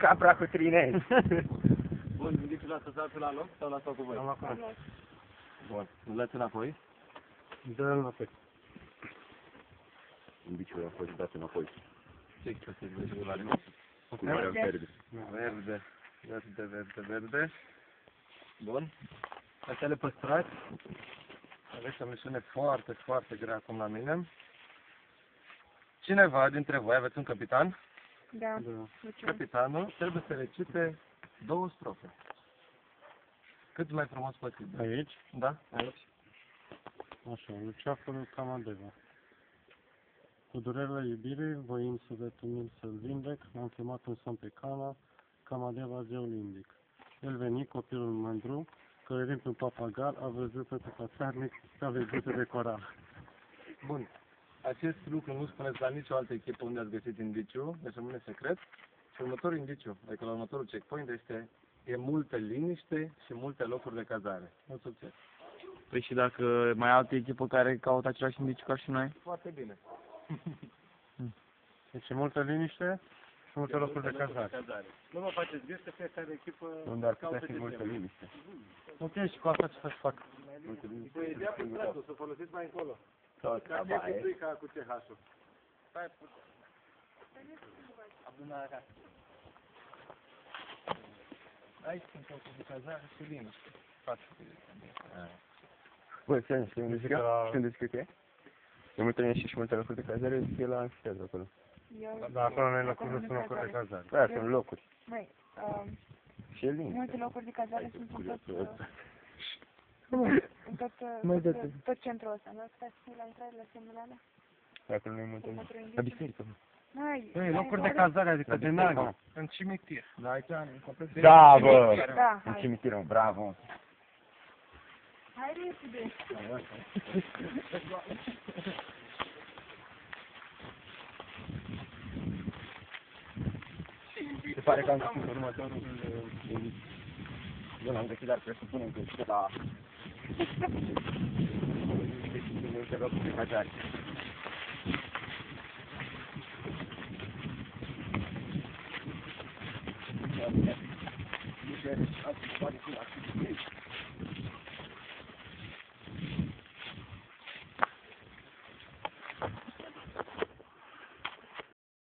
Capra cu trinezi. Bun, indiciul la să saltul la loc sau la sau cu voi? Am acolo. Bun, îl dați înapoi. Dă-l înapoi. Indiciul a fost dat înapoi. Ce că se vede cu lare? Cu culoarea verde. Verde, verde, verde, verde. Bun. Astea le păstrați. Aveți o misiune foarte, foarte grea acum la mine. Cineva dintre voi, aveți un capitan? Da. Capitanul trebuie să recite 2 strofe. Cât mai frumos posibil. Aici? Da? Aici. Așa, Luceafărul Camadeva. Cu durerea iubirii, voind sufletul meu să-l vindec, l-am chemat în somn pe Cana, Camadeva zeul indic. El veni, copilul mândru, călărind pe un papagal, a văzut pe pațarnic ca văzută de coral. Bun. Acest lucru nu spuneți la nicio altă echipă unde ați găsit indiciu, deci rămâne secret. Și următorul indiciu, adică la următorul checkpoint, e multă liniște și multe locuri de cazare. Mult succes! Păi și dacă mai alte echipă care caută același indiciu ca și noi? Foarte bine! Deci e multă liniște și multe locuri de cazare. Nu mă faceți griji că fiecare echipă Unde ar putea fi multă liniște. Ok, și cu asta ce să fac? Multă liniște. Păi, ia cu stradul, să folosiți mai încolo. Tot Ca treaba cu e. plica cu CH-ul. Adunarea. Aici sunt locuri de cazare și liniște. Față de Bă, știi unde zic eu? Știi unde zic eu că e? E multă liniște și multe locuri de cazare, zic eu la anfiteatru acolo. Dar acolo nu e locuri, nu sunt locuri de cazare. Da, sunt locuri. Măi, Și e liniște. multe locuri de cazare sunt în tot, Mai dă-te. tot centrul ăsta, nu? Stai să fii la intrările semnalele? Dacă nu e multă liniște. La biserică. Măi, Ei, locuri de cazare, adică de nagă. În cimitir. Da, aici am complet. Da, bă! Da, În hai. cimitir, mă, bravo! Hai repede. Se pare că am găsit următorul eu l-am găsit, dar presupunem că este la multe locuri de cazare. Nu știu, poate fi la